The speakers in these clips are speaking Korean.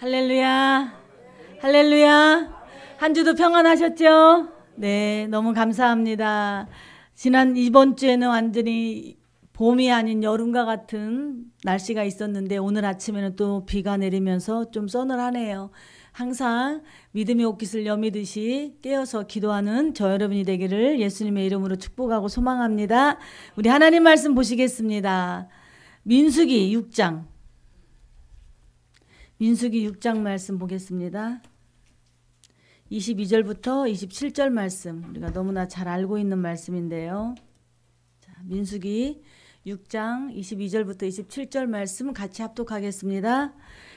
할렐루야. 할렐루야. 한 주도 평안하셨죠? 네, 너무 감사합니다. 이번 주에는 완전히 봄이 아닌 여름과 같은 날씨가 있었는데 오늘 아침에는 또 비가 내리면서 좀 서늘하네요. 항상 믿음의 옷깃을 여미듯이 깨어서 기도하는 저 여러분이 되기를 예수님의 이름으로 축복하고 소망합니다. 우리 하나님 말씀 보시겠습니다. 민수기 6장 말씀 보겠습니다. 22절부터 27절 말씀, 우리가 너무나 잘 알고 있는 말씀인데요. 자, 민수기 6장 22절부터 27절 말씀 같이 합독하겠습니다.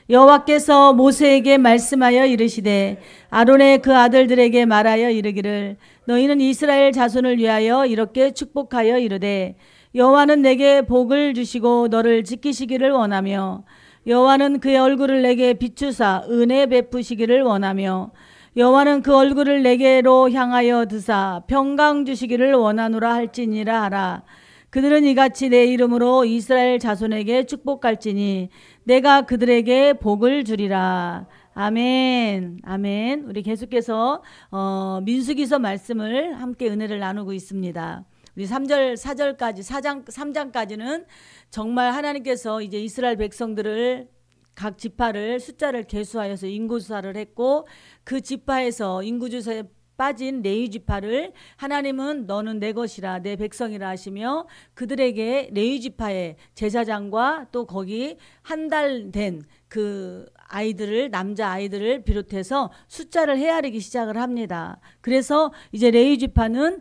여호와께서 모세에게 말씀하여 이르시되 아론의 그 아들들에게 말하여 이르기를 너희는 이스라엘 자손을 위하여 이렇게 축복하여 이르되 여호와는 내게 복을 주시고 너를 지키시기를 원하며 여호와는 그의 얼굴을 내게 비추사 은혜 베푸시기를 원하며 여호와는 그 얼굴을 내게로 향하여 드사 평강 주시기를 원하노라 할지니라 하라. 그들은 이같이 내 이름으로 이스라엘 자손에게 축복할지니 내가 그들에게 복을 주리라. 아멘. 아멘. 우리 계속해서 민수기서 말씀을 함께 은혜를 나누고 있습니다. 우리 3장까지는 정말 하나님께서 이제 이스라엘 백성들을 각 지파를 숫자를 계수하여서 인구조사를 했고 그 지파에서 인구조사에 빠진 레위 지파를 하나님은 너는 내 것이라 내 백성이라 하시며 그들에게 레위 지파의 제사장과 또 거기 한 달 된 그 아이들을 남자 아이들을 비롯해서 숫자를 헤아리기 시작을 합니다. 그래서 이제 레위 지파는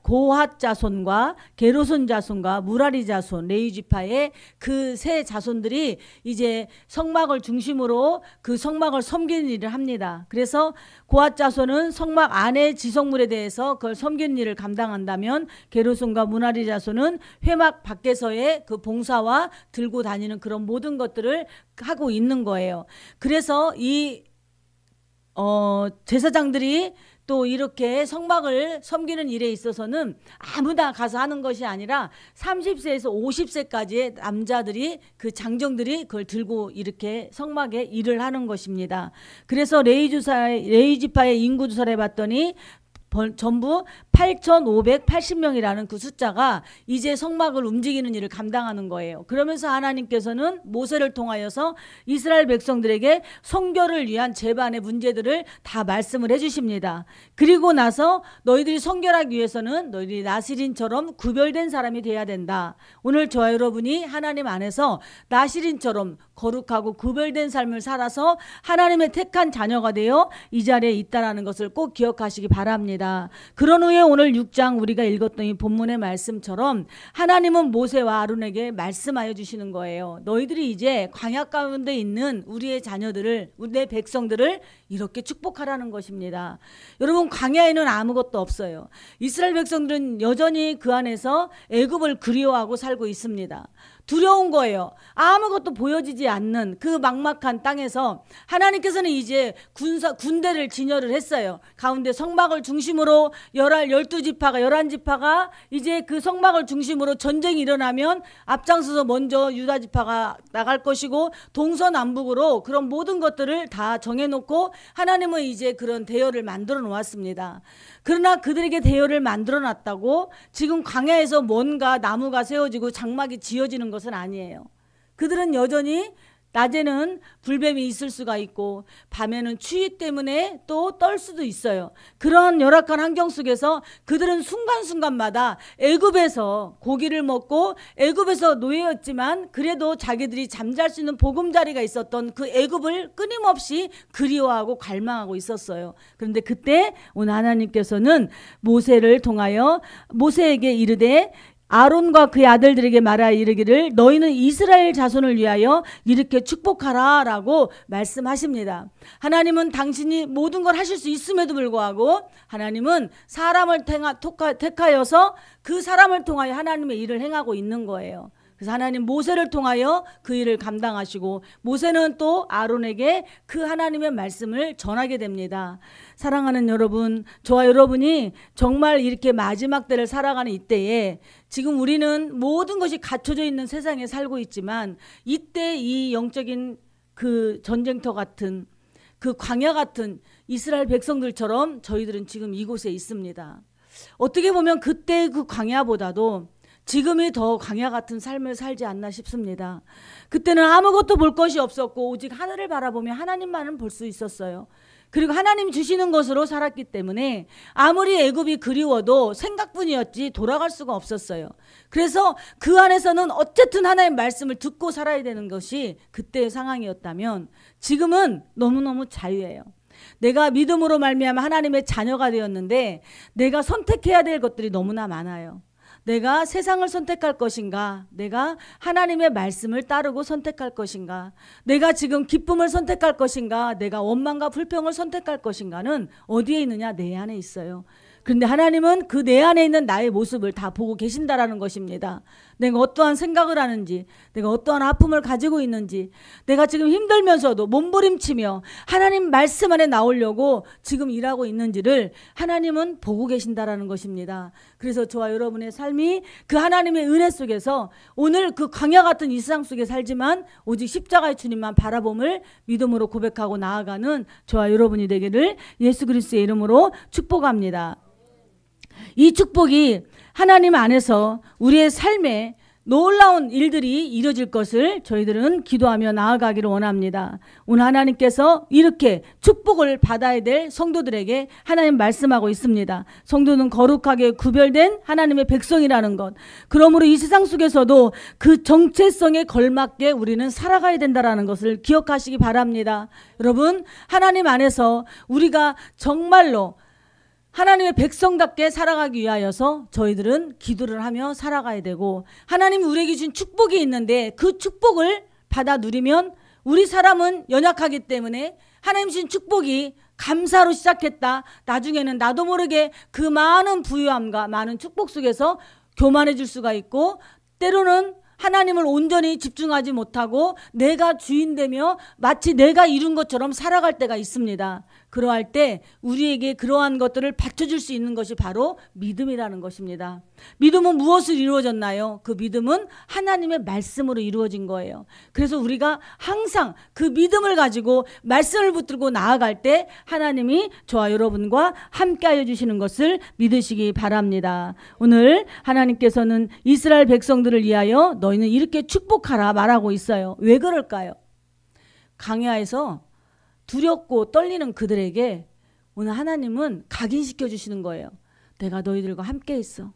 고핫 자손과 게르손 자손과 무라리 자손 레위 지파의 그 세 자손들이 이제 성막을 중심으로 그 성막을 섬기는 일을 합니다. 그래서 고핫 자손은 성막 안의 지성물에 대해서 그걸 섬기는 일을 감당한다면 게르손과 무라리 자손은 회막 밖에서의 그 봉사와 들고 다니는 그런 모든 것들을 하고 있는 거예요. 그래서 이 제사장들이 또 이렇게 성막을 섬기는 일에 있어서는 아무나 가서 하는 것이 아니라 30세에서 50세까지의 남자들이 그 장정들이 그걸 들고 이렇게 성막에 일을 하는 것입니다. 그래서 레위 지파의 인구 조사를 해봤더니 전부 8,580명이라는 그 숫자가 이제 성막을 움직이는 일을 감당하는 거예요. 그러면서 하나님께서는 모세를 통하여서 이스라엘 백성들에게 성결을 위한 제반의 문제들을 다 말씀을 해주십니다. 그리고 나서 너희들이 성결하기 위해서는 너희들이 나시린처럼 구별된 사람이 돼야 된다. 오늘 저와 여러분이 하나님 안에서 나시린처럼 거룩하고 구별된 삶을 살아서 하나님의 택한 자녀가 되어 이 자리에 있다는 것을 꼭 기억하시기 바랍니다. 그런 후에 오늘 6장 우리가 읽었던 이 본문의 말씀처럼 하나님은 모세와 아론에게 말씀하여 주시는 거예요. 너희들이 이제 광야 가운데 있는 우리의 자녀들을, 우리의 백성들을 이렇게 축복하라는 것입니다. 여러분, 광야에는 아무것도 없어요. 이스라엘 백성들은 여전히 그 안에서 애굽을 그리워하고 살고 있습니다. 두려운 거예요. 아무것도 보여지지 않는 그 막막한 땅에서 하나님께서는 이제 군대를 진열을 했어요. 가운데 성막을 중심으로 11지파가 이제 그 성막을 중심으로 전쟁이 일어나면 앞장서서 먼저 유다 지파가 나갈 것이고 동서남북으로 그런 모든 것들을 다 정해놓고 하나님은 이제 그런 대열을 만들어 놓았습니다. 그러나 그들에게 대열을 만들어 놨다고 지금 광야에서 뭔가 나무가 세워지고 장막이 지어지는 것은 아니에요. 그들은 여전히 낮에는 불뱀이 있을 수가 있고 밤에는 추위 때문에 또 떨 수도 있어요. 그런 열악한 환경 속에서 그들은 순간순간마다 애굽에서 고기를 먹고 애굽에서 노예였지만 그래도 자기들이 잠잘 수 있는 보금자리가 있었던 그 애굽을 끊임없이 그리워하고 갈망하고 있었어요. 그런데 그때 오늘 하나님께서는 모세를 통하여 모세에게 이르되 아론과 그의 아들들에게 말하여 이르기를 너희는 이스라엘 자손을 위하여 이렇게 축복하라 라고 말씀하십니다. 하나님은 당신이 모든 걸 하실 수 있음에도 불구하고 하나님은 사람을 택하여서 그 사람을 통하여 하나님의 일을 행하고 있는 거예요. 그래서 하나님 모세를 통하여 그 일을 감당하시고 모세는 또 아론에게 그 하나님의 말씀을 전하게 됩니다. 사랑하는 여러분, 저와 여러분이 정말 이렇게 마지막 때를 살아가는 이때에 지금 우리는 모든 것이 갖춰져 있는 세상에 살고 있지만 이때 이 영적인 그 전쟁터 같은 그 광야 같은 이스라엘 백성들처럼 저희들은 지금 이곳에 있습니다. 어떻게 보면 그때 그 광야보다도 지금이 더 광야 같은 삶을 살지 않나 싶습니다. 그때는 아무것도 볼 것이 없었고 오직 하늘을 바라보며 하나님만은 볼 수 있었어요. 그리고 하나님 주시는 것으로 살았기 때문에 아무리 애굽이 그리워도 생각뿐이었지 돌아갈 수가 없었어요. 그래서 그 안에서는 어쨌든 하나님의 말씀을 듣고 살아야 되는 것이 그때의 상황이었다면 지금은 너무너무 자유예요. 내가 믿음으로 말미암아 하나님의 자녀가 되었는데 내가 선택해야 될 것들이 너무나 많아요. 내가 세상을 선택할 것인가? 내가 하나님의 말씀을 따르고 선택할 것인가? 내가 지금 기쁨을 선택할 것인가? 내가 원망과 불평을 선택할 것인가는 어디에 있느냐? 내 안에 있어요. 그런데 하나님은 그 내 안에 있는 나의 모습을 다 보고 계신다라는 것입니다. 내가 어떠한 생각을 하는지, 내가 어떠한 아픔을 가지고 있는지, 내가 지금 힘들면서도 몸부림치며 하나님 말씀 안에 나오려고 지금 일하고 있는지를 하나님은 보고 계신다라는 것입니다. 그래서 저와 여러분의 삶이 그 하나님의 은혜 속에서 오늘 그 광야 같은 이 세상 속에 살지만 오직 십자가의 주님만 바라봄을 믿음으로 고백하고 나아가는 저와 여러분이 되기를 예수 그리스도의 이름으로 축복합니다. 이 축복이 하나님 안에서 우리의 삶에 놀라운 일들이 이루어질 것을 저희들은 기도하며 나아가기를 원합니다. 오늘 하나님께서 이렇게 축복을 받아야 될 성도들에게 하나님 말씀하고 있습니다. 성도는 거룩하게 구별된 하나님의 백성이라는 것. 그러므로 이 세상 속에서도 그 정체성에 걸맞게 우리는 살아가야 된다는 것을 기억하시기 바랍니다. 여러분, 하나님 안에서 우리가 정말로 하나님의 백성답게 살아가기 위하여서 저희들은 기도를 하며 살아가야 되고 하나님이 우리에게 준 축복이 있는데 그 축복을 받아 누리면 우리 사람은 연약하기 때문에 하나님 준 축복이 감사로 시작했다. 나중에는 나도 모르게 그 많은 부유함과 많은 축복 속에서 교만해질 수가 있고 때로는 하나님을 온전히 집중하지 못하고 내가 주인되며 마치 내가 이룬 것처럼 살아갈 때가 있습니다. 그러할 때 우리에게 그러한 것들을 받쳐줄 수 있는 것이 바로 믿음이라는 것입니다. 믿음은 무엇을 이루어졌나요? 그 믿음은 하나님의 말씀으로 이루어진 거예요. 그래서 우리가 항상 그 믿음을 가지고 말씀을 붙들고 나아갈 때 하나님이 저와 여러분과 함께하여 주시는 것을 믿으시기 바랍니다. 오늘 하나님께서는 이스라엘 백성들을 위하여 너희는 이렇게 축복하라 말하고 있어요. 왜 그럴까요? 광야에서 두렵고 떨리는 그들에게 오늘 하나님은 각인시켜 주시는 거예요. 내가 너희들과 함께 있어.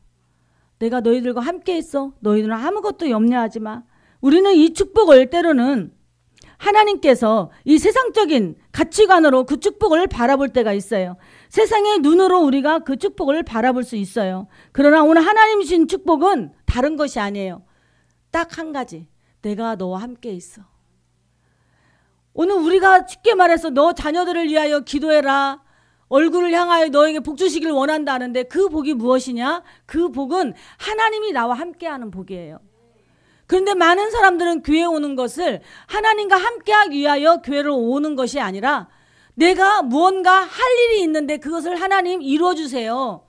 내가 너희들과 함께 있어. 너희들은 아무것도 염려하지 마. 우리는 이 축복을 때로는 하나님께서 이 세상적인 가치관으로 그 축복을 바라볼 때가 있어요. 세상의 눈으로 우리가 그 축복을 바라볼 수 있어요. 그러나 오늘 하나님 주신 축복은 다른 것이 아니에요. 딱 한 가지. 내가 너와 함께 있어. 오늘 우리가 쉽게 말해서 너 자녀들을 위하여 기도해라. 얼굴을 향하여 너에게 복 주시길 원한다 하는데 그 복이 무엇이냐? 그 복은 하나님이 나와 함께하는 복이에요. 그런데 많은 사람들은 교회에 오는 것을 하나님과 함께하기 위하여 교회로 오는 것이 아니라 내가 무언가 할 일이 있는데 그것을 하나님 이루어주세요.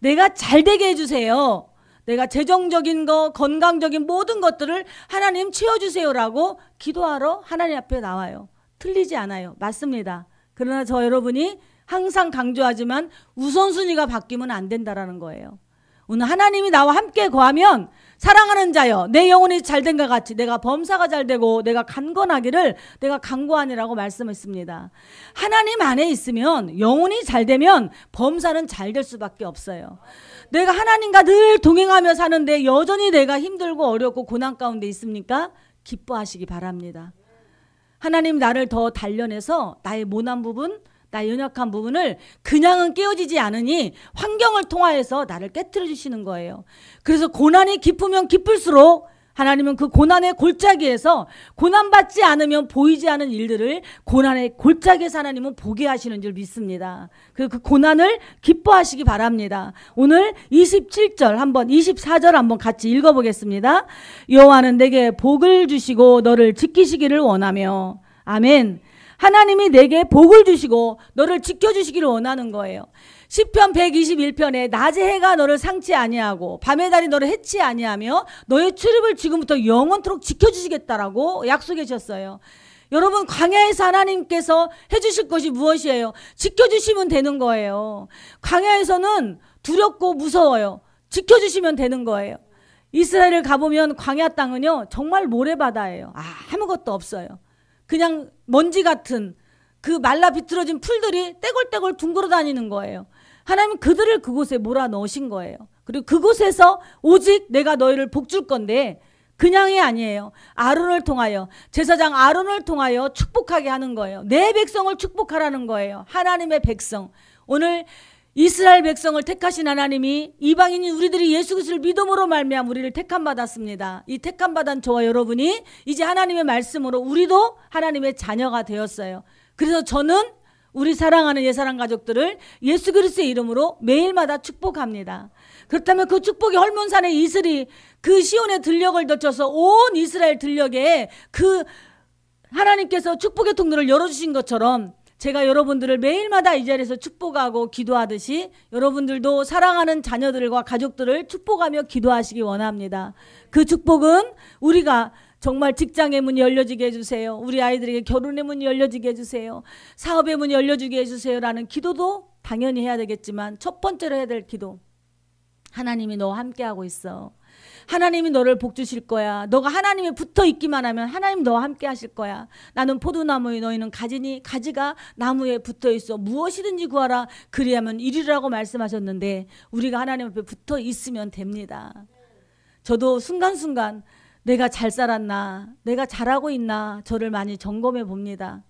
내가 잘되게 해주세요. 내가 재정적인 거, 건강적인 모든 것들을 하나님 채워주세요라고 기도하러 하나님 앞에 나와요. 틀리지 않아요. 맞습니다. 그러나 저 여러분이 항상 강조하지만 우선순위가 바뀌면 안 된다라는 거예요. 오늘 하나님이 나와 함께 거하면 사랑하는 자여 내 영혼이 잘된 것 같이 내가 범사가 잘되고 내가 강건하기를 내가 강구하니라고 말씀했습니다. 하나님 안에 있으면 영혼이 잘되면 범사는 잘될 수밖에 없어요. 내가 하나님과 늘 동행하며 사는데 여전히 내가 힘들고 어렵고 고난 가운데 있습니까? 기뻐하시기 바랍니다. 하나님 나를 더 단련해서 나의 모난 부분 나의 연약한 부분을 그냥은 깨어지지 않으니 환경을 통하여서 나를 깨트려 주시는 거예요. 그래서 고난이 깊으면 깊을수록 하나님은 그 고난의 골짜기에서 고난받지 않으면 보이지 않은 일들을 고난의 골짜기에서 하나님은 보게 하시는 줄 믿습니다. 그 고난을 기뻐하시기 바랍니다. 오늘 27절 한번 24절 한번 같이 읽어보겠습니다. 여호와는 내게 복을 주시고 너를 지키시기를 원하며. 아멘. 하나님이 내게 복을 주시고 너를 지켜주시기를 원하는 거예요. 시편 121편에 낮의 해가 너를 상치 아니하고 밤의 달이 너를 해치 아니하며 너의 출입을 지금부터 영원토록 지켜주시겠다라고 약속해 주셨어요. 여러분, 광야에서 하나님께서 해주실 것이 무엇이에요? 지켜주시면 되는 거예요. 광야에서는 두렵고 무서워요. 지켜주시면 되는 거예요. 이스라엘을 가보면 광야 땅은요 정말 모래바다예요. 아무것도 없어요. 그냥 먼지 같은 그 말라 비틀어진 풀들이 떼굴떼굴 둥그러 다니는 거예요. 하나님은 그들을 그곳에 몰아넣으신 거예요. 그리고 그곳에서 오직 내가 너희를 복줄 건데 그냥이 아니에요. 아론을 통하여, 제사장 아론을 통하여 축복하게 하는 거예요. 내 백성을 축복하라는 거예요. 하나님의 백성. 오늘 이스라엘 백성을 택하신 하나님이 이방인인 우리들이 예수 그리스도를 믿음으로 말미암아 우리를 택함 받았습니다. 이 택함 받은 저와 여러분이 이제 하나님의 말씀으로 우리도 하나님의 자녀가 되었어요. 그래서 저는 우리 사랑하는 예사랑 가족들을 예수 그리스도의 이름으로 매일마다 축복합니다. 그렇다면 그 축복이 헐몬산의 이슬이 그 시온의 들녘을 거쳐서 온 이스라엘 들녘에 그 하나님께서 축복의 통로를 열어주신 것처럼 제가 여러분들을 매일마다 이 자리에서 축복하고 기도하듯이 여러분들도 사랑하는 자녀들과 가족들을 축복하며 기도하시기 원합니다. 그 축복은 우리가 정말 직장의 문이 열려지게 해주세요. 우리 아이들에게 결혼의 문이 열려지게 해주세요. 사업의 문이 열려지게 해주세요. 라는 기도도 당연히 해야 되겠지만 첫 번째로 해야 될 기도. 하나님이 너와 함께하고 있어. 하나님이 너를 복 주실 거야. 너가 하나님에 붙어 있기만 하면 하나님 너와 함께 하실 거야. 나는 포도나무에 너희는 가지니 가지가 나무에 붙어 있어. 무엇이든지 구하라. 그리하면 이루리라고 말씀하셨는데 우리가 하나님 앞에 붙어 있으면 됩니다. 저도 순간순간 내가 잘 살았나, 내가 잘하고 있나 저를 많이 점검해 봅니다.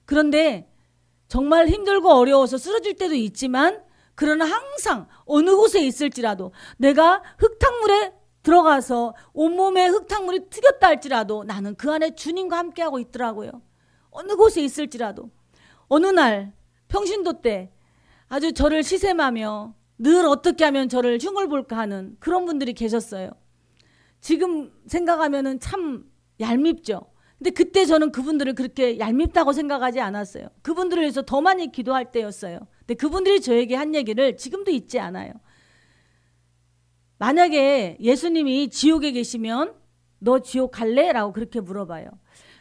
그런데 정말 힘들고 어려워서 쓰러질 때도 있지만 그러나 항상 어느 곳에 있을지라도 내가 흙탕물에 들어가서 온몸에 흙탕물이 튀겼다 할지라도 나는 그 안에 주님과 함께하고 있더라고요. 어느 곳에 있을지라도. 어느 날 평신도 때 아주 저를 시샘하며 늘 어떻게 하면 저를 흉을 볼까 하는 그런 분들이 계셨어요. 지금 생각하면은 참 얄밉죠. 근데 그때 저는 그분들을 그렇게 얄밉다고 생각하지 않았어요. 그분들을 위해서 더 많이 기도할 때였어요. 근데 그분들이 저에게 한 얘기를 지금도 잊지 않아요. 만약에 예수님이 지옥에 계시면 너 지옥 갈래? 라고 그렇게 물어봐요.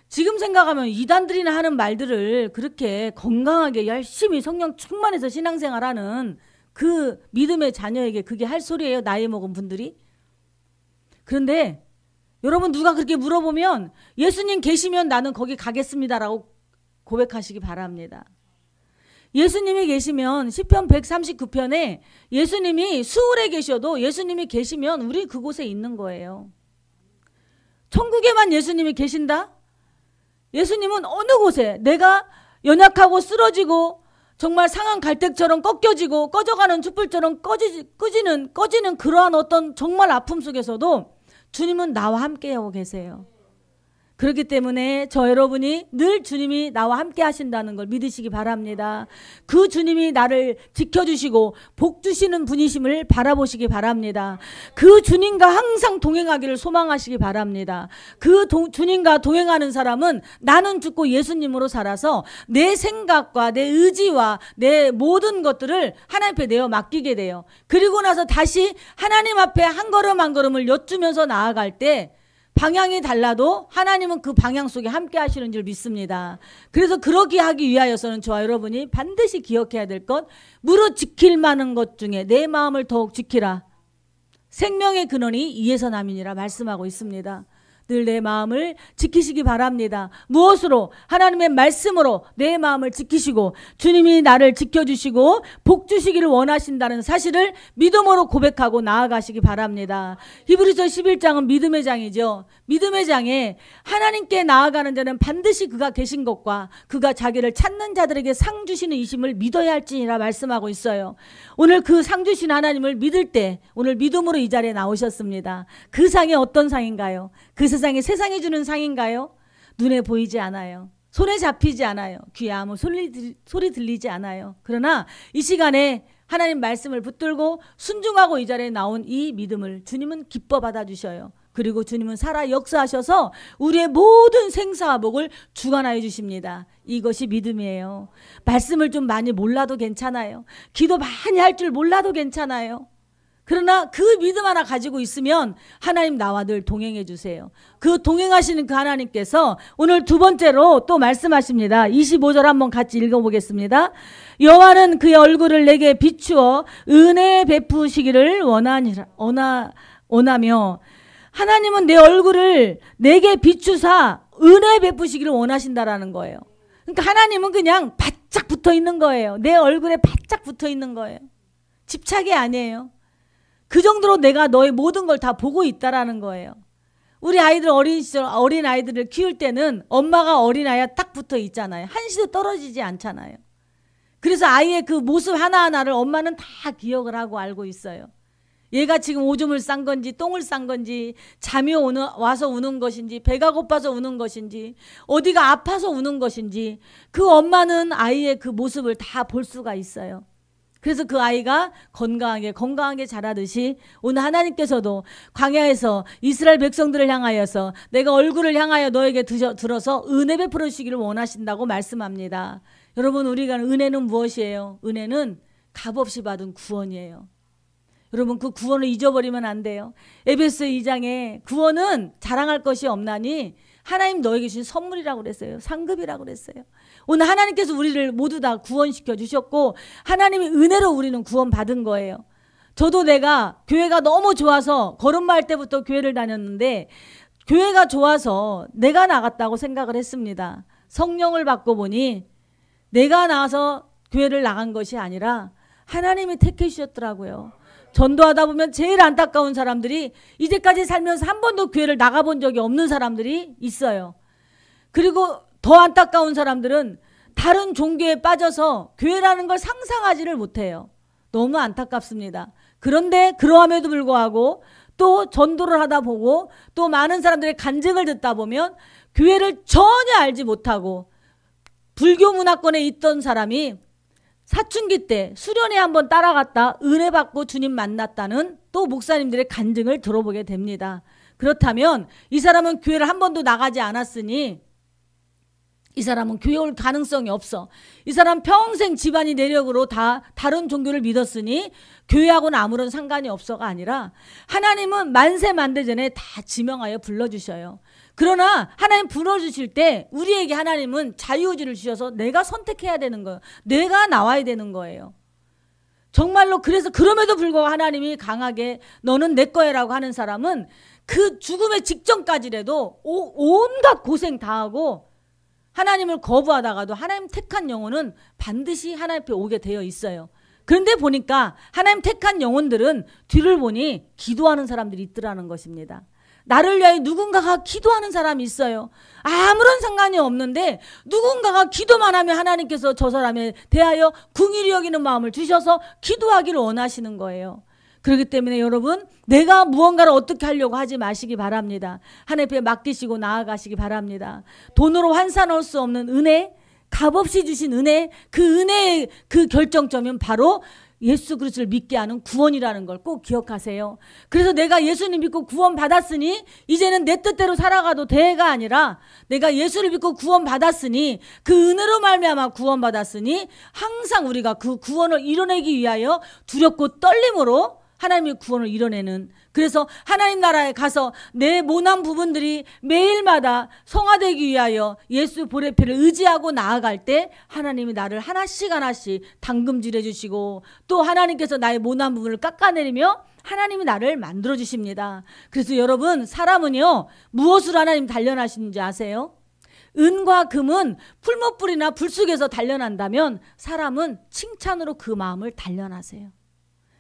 지금 생각하면 이단들이나 하는 말들을 그렇게 건강하게 열심히 성령 충만해서 신앙생활하는 그 믿음의 자녀에게 그게 할 소리예요. 나이 먹은 분들이. 그런데 여러분 누가 그렇게 물어보면 예수님 계시면 나는 거기 가겠습니다라고 고백하시기 바랍니다. 예수님이 계시면 시편 139편에 예수님이 수울에 계셔도 예수님이 계시면 우리 그곳에 있는 거예요. 천국에만 예수님이 계신다? 예수님은 어느 곳에 내가 연약하고 쓰러지고 정말 상한 갈대처럼 꺾여지고 꺼져가는 촛불처럼 꺼지는 그러한 어떤 정말 아픔 속에서도 주님은 나와 함께하고 계세요. 그렇기 때문에 저 여러분이 늘 주님이 나와 함께 하신다는 걸 믿으시기 바랍니다. 그 주님이 나를 지켜주시고 복 주시는 분이심을 바라보시기 바랍니다. 그 주님과 항상 동행하기를 소망하시기 바랍니다. 그 주님과 동행하는 사람은 나는 죽고 예수님으로 살아서 내 생각과 내 의지와 내 모든 것들을 하나님 앞에 내어 맡기게 돼요. 그리고 나서 다시 하나님 앞에 한 걸음 한 걸음을 여쭈면서 나아갈 때 방향이 달라도 하나님은 그 방향 속에 함께 하시는 줄 믿습니다. 그래서 그러기 하기 위하여서는 저와 여러분이 반드시 기억해야 될 것, 무릇 지킬 만한 것 중에 내 마음을 더욱 지키라. 생명의 근원이 이에서 남이니라 말씀하고 있습니다. 늘 내 마음을 지키시기 바랍니다. 무엇으로? 하나님의 말씀으로 내 마음을 지키시고 주님이 나를 지켜주시고 복 주시기를 원하신다는 사실을 믿음으로 고백하고 나아가시기 바랍니다. 히브리서 11장은 믿음의 장이죠. 믿음의 장에 하나님께 나아가는 자는 반드시 그가 계신 것과 그가 자기를 찾는 자들에게 상 주시는 이심을 믿어야 할지니라 말씀하고 있어요. 오늘 그 상 주신 하나님을 믿을 때 오늘 믿음으로 이 자리에 나오셨습니다. 그 상이 어떤 상인가요? 그 세상이 주는 상인가요? 눈에 보이지 않아요. 손에 잡히지 않아요. 귀에 아무 소리 들리지 않아요. 그러나 이 시간에 하나님 말씀을 붙들고 순종하고 이 자리에 나온 이 믿음을 주님은 기뻐 받아주셔요. 그리고 주님은 살아 역사하셔서 우리의 모든 생사와 복을 주관하여 주십니다. 이것이 믿음이에요. 말씀을 좀 많이 몰라도 괜찮아요. 기도 많이 할 줄 몰라도 괜찮아요. 그러나 그 믿음 하나 가지고 있으면 하나님 나와 늘 동행해 주세요. 그 동행하시는 그 하나님께서 오늘 두 번째로 또 말씀하십니다. 25절 한번 같이 읽어보겠습니다. 여호와는 그의 얼굴을 내게 비추어 은혜 베푸시기를 원하며 하나님은 내 얼굴을 내게 비추사 은혜 베푸시기를 원하신다라는 거예요. 그러니까 하나님은 그냥 바짝 붙어 있는 거예요. 내 얼굴에 바짝 붙어 있는 거예요. 집착이 아니에요. 그 정도로 내가 너의 모든 걸 다 보고 있다라는 거예요. 우리 아이들 어린 아이들을 키울 때는 엄마가 어린아이와 딱 붙어 있잖아요. 한시도 떨어지지 않잖아요. 그래서 아이의 그 모습 하나하나를 엄마는 다 기억을 하고 알고 있어요. 얘가 지금 오줌을 싼 건지 똥을 싼 건지 잠이 와서 우는 것인지 배가 고파서 우는 것인지 어디가 아파서 우는 것인지 그 엄마는 아이의 그 모습을 다 볼 수가 있어요. 그래서 그 아이가 건강하게 자라듯이 오늘 하나님께서도 광야에서 이스라엘 백성들을 향하여서 내가 얼굴을 향하여 너에게 들어서 은혜 베풀어 주시기를 원하신다고 말씀합니다. 여러분 우리가 은혜는 무엇이에요? 은혜는 값없이 받은 구원이에요. 여러분 그 구원을 잊어버리면 안 돼요. 에베소 2장에 구원은 자랑할 것이 없나니 하나님 너에게 주신 선물이라고 그랬어요. 상급이라고 그랬어요. 오늘 하나님께서 우리를 모두 다 구원시켜 주셨고 하나님의 은혜로 우리는 구원받은 거예요. 저도 내가 교회가 너무 좋아서 걸음마을 때부터 교회를 다녔는데 교회가 좋아서 내가 나갔다고 생각을 했습니다. 성령을 받고 보니 내가 나와서 교회를 나간 것이 아니라 하나님이 택해 주셨더라고요. 전도하다 보면 제일 안타까운 사람들이 이제까지 살면서 한 번도 교회를 나가본 적이 없는 사람들이 있어요. 그리고 더 안타까운 사람들은 다른 종교에 빠져서 교회라는 걸 상상하지를 못해요. 너무 안타깝습니다. 그런데 그러함에도 불구하고 또 전도를 하다 보고 또 많은 사람들의 간증을 듣다 보면 교회를 전혀 알지 못하고 불교 문화권에 있던 사람이 사춘기 때 수련회 한번 따라갔다 은혜 받고 주님 만났다는 또 목사님들의 간증을 들어보게 됩니다. 그렇다면 이 사람은 교회를 한 번도 나가지 않았으니 이 사람은 교회 올 가능성이 없어. 이 사람 평생 집안이 내력으로 다 다른 종교를 믿었으니 교회하고는 아무런 상관이 없어가 아니라 하나님은 만세 만대 전에 다 지명하여 불러주셔요. 그러나 하나님 불러주실 때 우리에게 하나님은 자유의지를 주셔서 내가 선택해야 되는 거예요. 내가 나와야 되는 거예요. 정말로 그래서 그럼에도 불구하고 하나님이 강하게 너는 내 거야라고 하는 사람은 그 죽음의 직전까지라도 온갖 고생 다 하고 하나님을 거부하다가도 하나님 택한 영혼은 반드시 하나님 앞에 오게 되어 있어요. 그런데 보니까 하나님 택한 영혼들은 뒤를 보니 기도하는 사람들이 있더라는 것입니다. 나를 위하여 누군가가 기도하는 사람이 있어요. 아무런 상관이 없는데 누군가가 기도만 하면 하나님께서 저 사람에 대하여 긍휼히 여기는 마음을 주셔서 기도하기를 원하시는 거예요. 그렇기 때문에 여러분 내가 무언가를 어떻게 하려고 하지 마시기 바랍니다. 하나님 앞에 맡기시고 나아가시기 바랍니다. 돈으로 환산할 수 없는 은혜, 값없이 주신 은혜, 그 은혜의 그 결정점은 바로 예수 그리스도를 믿게 하는 구원이라는 걸 꼭 기억하세요. 그래서 내가 예수님 믿고 구원 받았으니 이제는 내 뜻대로 살아가도 돼가 아니라 내가 예수를 믿고 구원 받았으니 그 은혜로 말미암아 구원 받았으니 항상 우리가 그 구원을 이뤄내기 위하여 두렵고 떨림으로 하나님의 구원을 이뤄내는, 그래서 하나님 나라에 가서 내 모난 부분들이 매일마다 성화되기 위하여 예수 보혈의 피를 의지하고 나아갈 때 하나님이 나를 하나씩 하나씩 당금질해 주시고 또 하나님께서 나의 모난 부분을 깎아내리며 하나님이 나를 만들어 주십니다. 그래서 여러분, 사람은요, 무엇으로 하나님 단련하시는지 아세요? 은과 금은 풀무불이나 불 속에서 단련한다면 사람은 칭찬으로 그 마음을 단련하세요.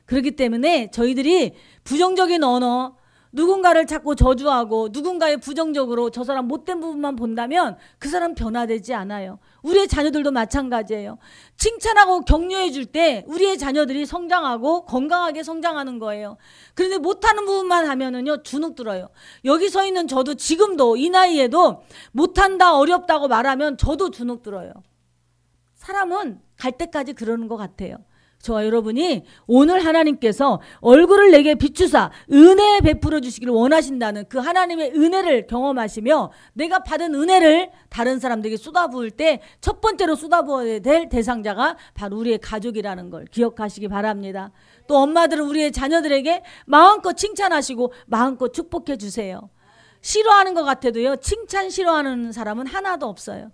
그렇기 때문에 저희들이 부정적인 언어, 누군가를 자꾸 저주하고 누군가의 부정적으로 저 사람 못된 부분만 본다면 그 사람 변화되지 않아요. 우리의 자녀들도 마찬가지예요. 칭찬하고 격려해 줄 때 우리의 자녀들이 성장하고 건강하게 성장하는 거예요. 그런데 못하는 부분만 하면은요, 주눅 들어요. 여기 서 있는 저도 지금도 이 나이에도 못한다, 어렵다고 말하면 저도 주눅 들어요. 사람은 갈 때까지 그러는 것 같아요. 저와 여러분이 오늘 하나님께서 얼굴을 내게 비추사 은혜 베풀어 주시기를 원하신다는 그 하나님의 은혜를 경험하시며 내가 받은 은혜를 다른 사람들에게 쏟아부을 때 첫 번째로 쏟아부어야 될 대상자가 바로 우리의 가족이라는 걸 기억하시기 바랍니다. 또 엄마들은 우리의 자녀들에게 마음껏 칭찬하시고 마음껏 축복해 주세요. 싫어하는 것 같아도요, 칭찬 싫어하는 사람은 하나도 없어요.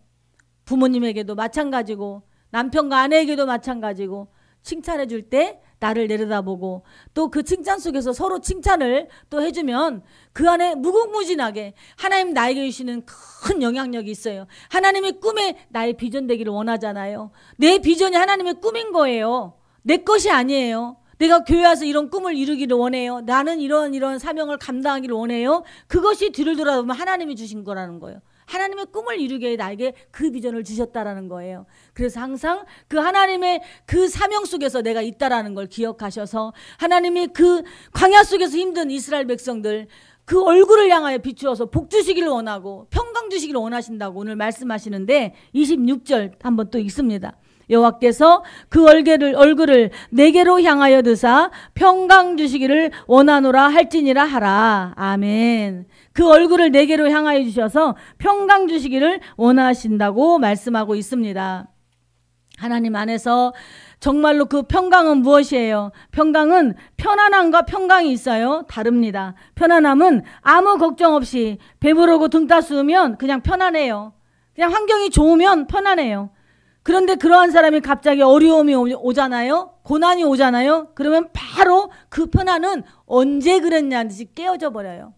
부모님에게도 마찬가지고 남편과 아내에게도 마찬가지고 칭찬해 줄 때 나를 내려다보고 또 그 칭찬 속에서 서로 칭찬을 또 해주면 그 안에 무궁무진하게 하나님 나에게 주시는 큰 영향력이 있어요. 하나님의 꿈에 나의 비전 되기를 원하잖아요. 내 비전이 하나님의 꿈인 거예요. 내 것이 아니에요. 내가 교회 와서 이런 꿈을 이루기를 원해요. 나는 이런 사명을 감당하기를 원해요. 그것이 뒤를 돌아보면 하나님이 주신 거라는 거예요. 하나님의 꿈을 이루게 나에게 그 비전을 주셨다라는 거예요. 그래서 항상 그 하나님의 그 사명 속에서 내가 있다라는 걸 기억하셔서 하나님이 그 광야 속에서 힘든 이스라엘 백성들 그 얼굴을 향하여 비추어서 복 주시기를 원하고 평강 주시기를 원하신다고 오늘 말씀하시는데 26절 한번 또 읽습니다. 여호와께서 그 얼굴을 내게로 향하여 드사 평강 주시기를 원하노라 할지니라 하라. 아멘. 그 얼굴을 내게로 향하여 주셔서 평강 주시기를 원하신다고 말씀하고 있습니다. 하나님 안에서 정말로 그 평강은 무엇이에요? 평강은 편안함과 평강이 있어요. 다릅니다. 편안함은 아무 걱정 없이 배부르고 등 따스우면 그냥 편안해요. 그냥 환경이 좋으면 편안해요. 그런데 그러한 사람이 갑자기 어려움이 오잖아요. 고난이 오잖아요. 그러면 바로 그 편안은 언제 그랬냐는 듯이 깨어져 버려요.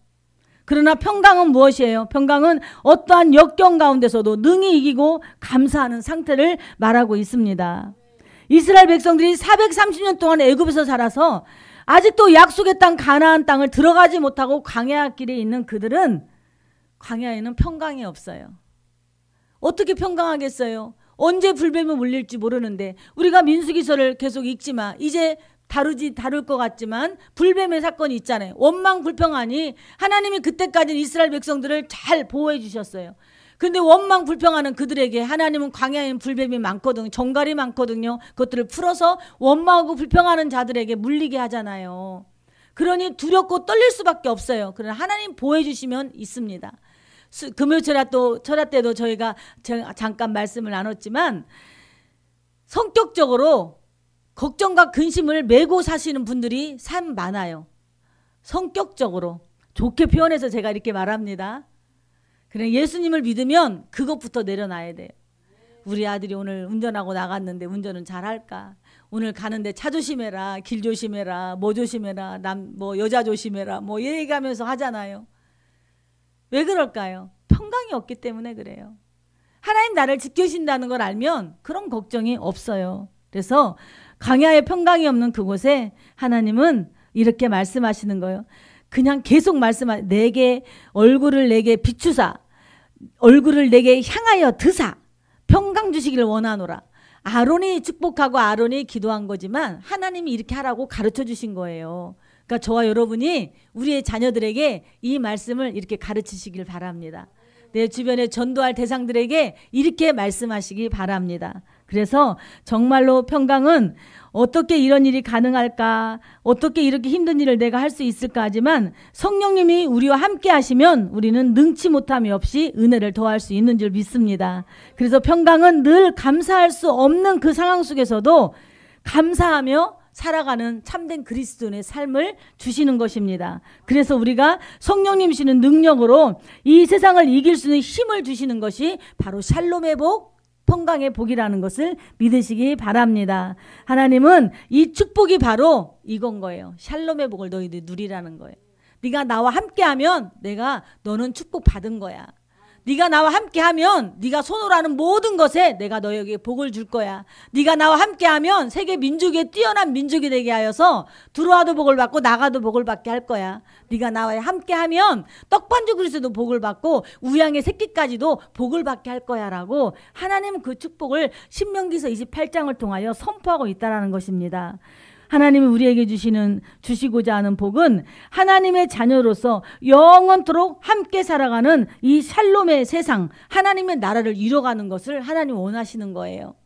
그러나 평강은 무엇이에요? 평강은 어떠한 역경 가운데서도 능히 이기고 감사하는 상태를 말하고 있습니다. 이스라엘 백성들이 430년 동안 애굽에서 살아서 아직도 약속의 땅 가나안 땅을 들어가지 못하고 광야 길에 있는 그들은 광야에는 평강이 없어요. 어떻게 평강하겠어요? 언제 불뱀이 물릴지 모르는데 우리가 민수기서를 계속 읽지만 이제 다룰 것 같지만 불뱀의 사건이 있잖아요. 원망 불평하니 하나님이 그때까지는 이스라엘 백성들을 잘 보호해 주셨어요. 그런데 원망 불평하는 그들에게 하나님은 광야에는 불뱀이 많거든요. 정갈이 많거든요. 그것들을 풀어서 원망하고 불평하는 자들에게 물리게 하잖아요. 그러니 두렵고 떨릴 수밖에 없어요. 그러나 하나님 보호해 주시면 있습니다. 금요 철야 때도 저희가 잠깐 말씀을 나눴지만 성격적으로 걱정과 근심을 메고 사시는 분들이 참 많아요. 성격적으로 좋게 표현해서 제가 이렇게 말합니다. 그래, 예수님을 믿으면 그것부터 내려놔야 돼요. 우리 아들이 오늘 운전하고 나갔는데 운전은 잘할까? 오늘 가는데 차 조심해라, 길 조심해라, 뭐 조심해라, 여자 조심해라, 뭐 얘기하면서 하잖아요. 왜 그럴까요? 평강이 없기 때문에 그래요. 하나님 나를 지켜주신다는 걸 알면 그런 걱정이 없어요. 그래서 광야에 평강이 없는 그곳에 하나님은 이렇게 말씀하시는 거예요. 그냥 계속 내게 얼굴을 내게 비추사 얼굴을 내게 향하여 드사 평강 주시기를 원하노라. 아론이 축복하고 아론이 기도한 거지만 하나님이 이렇게 하라고 가르쳐 주신 거예요. 그러니까 저와 여러분이 우리의 자녀들에게 이 말씀을 이렇게 가르치시길 바랍니다. 내 주변에 전도할 대상들에게 이렇게 말씀하시기 바랍니다. 그래서 정말로 평강은 어떻게 이런 일이 가능할까? 어떻게 이렇게 힘든 일을 내가 할 수 있을까? 하지만 성령님이 우리와 함께 하시면 우리는 능치 못함이 없이 은혜를 더할 수 있는 줄 믿습니다. 그래서 평강은 늘 감사할 수 없는 그 상황 속에서도 감사하며 살아가는 참된 그리스도인의 삶을 주시는 것입니다. 그래서 우리가 성령님 주시는 능력으로 이 세상을 이길 수 있는 힘을 주시는 것이 바로 샬롬의 복, 평강의 복이라는 것을 믿으시기 바랍니다. 하나님은 이 축복이 바로 이건 거예요. 샬롬의 복을 너희들이 누리라는 거예요. 네가 나와 함께하면 너는 축복 받은 거야. 네가 나와 함께하면 네가 손으로 하는 모든 것에 내가 너에게 복을 줄 거야. 네가 나와 함께하면 세계 민족에 뛰어난 민족이 되게 하여서 들어와도 복을 받고 나가도 복을 받게 할 거야. 네가 나와 함께하면 떡반죽 그릇에도 복을 받고 우양의 새끼까지도 복을 받게 할 거야 라고 하나님은 그 축복을 신명기서 28장을 통하여 선포하고 있다는 것입니다. 하나님이 우리에게 주시고자 하는 복은 하나님의 자녀로서 영원토록 함께 살아가는 이 샬롬의 세상, 하나님의 나라를 이뤄가는 것을 하나님 원하시는 거예요.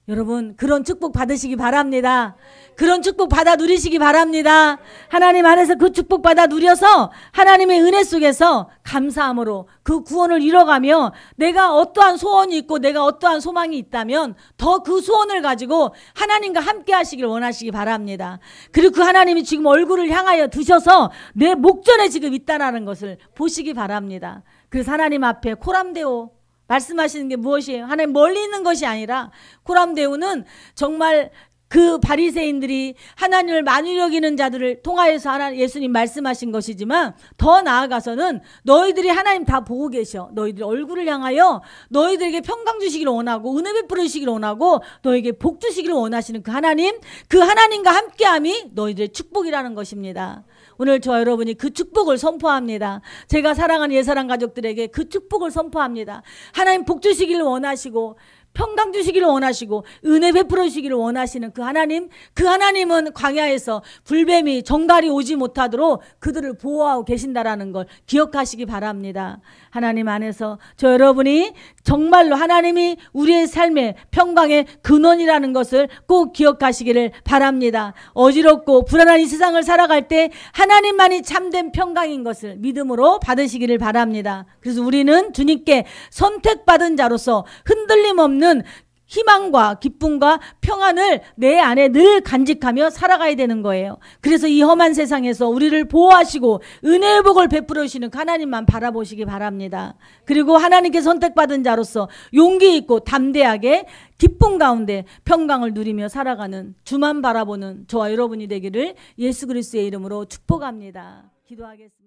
여러분, 그런 축복 받으시기 바랍니다. 그런 축복 받아 누리시기 바랍니다. 하나님 안에서 그 축복 받아 누려서 하나님의 은혜 속에서 감사함으로 그 구원을 이뤄가며 내가 어떠한 소원이 있고 내가 어떠한 소망이 있다면 더 그 소원을 가지고 하나님과 함께 하시길 원하시기 바랍니다. 그리고 그 하나님이 지금 얼굴을 향하여 드셔서 내 목전에 지금 있다는 것을 보시기 바랍니다. 그래서 하나님 앞에 코람데오 말씀하시는 게 무엇이에요? 하나님 멀리 있는 것이 아니라 코람데오는 정말 그 바리새인들이 하나님을 많이 여기는 자들을 통하여서 예수님 말씀하신 것이지만 더 나아가서는 너희들이 하나님 다 보고 계셔. 너희들이 얼굴을 향하여 너희들에게 평강 주시기를 원하고 은혜 베풀으시기를 원하고 너에게 복 주시기를 원하시는 그 하나님과 함께함이 너희들의 축복이라는 것입니다. 오늘 저와 여러분이 그 축복을 선포합니다. 제가 사랑하는 예사랑 가족들에게 그 축복을 선포합니다. 하나님 복 주시기를 원하시고 평강 주시기를 원하시고 은혜 베풀어 주시기를 원하시는 그 하나님은 광야에서 불뱀이 정갈이 오지 못하도록 그들을 보호하고 계신다라는 걸 기억하시기 바랍니다. 하나님 안에서 저 여러분이 정말로 하나님이 우리의 삶의 평강의 근원이라는 것을 꼭 기억하시기를 바랍니다. 어지럽고 불안한 이 세상을 살아갈 때 하나님만이 참된 평강인 것을 믿음으로 받으시기를 바랍니다. 그래서 우리는 주님께 선택받은 자로서 흔들림 없는 희망과 기쁨과 평안을 내 안에 늘 간직하며 살아가야 되는 거예요. 그래서 이 험한 세상에서 우리를 보호하시고 은혜의 복을 베풀어 주시는 하나님만 바라보시기 바랍니다. 그리고 하나님께 선택받은 자로서 용기 있고 담대하게 기쁨 가운데 평강을 누리며 살아가는 주만 바라보는 저와 여러분이 되기를 예수 그리스도의 이름으로 축복합니다. 기도하겠습니다.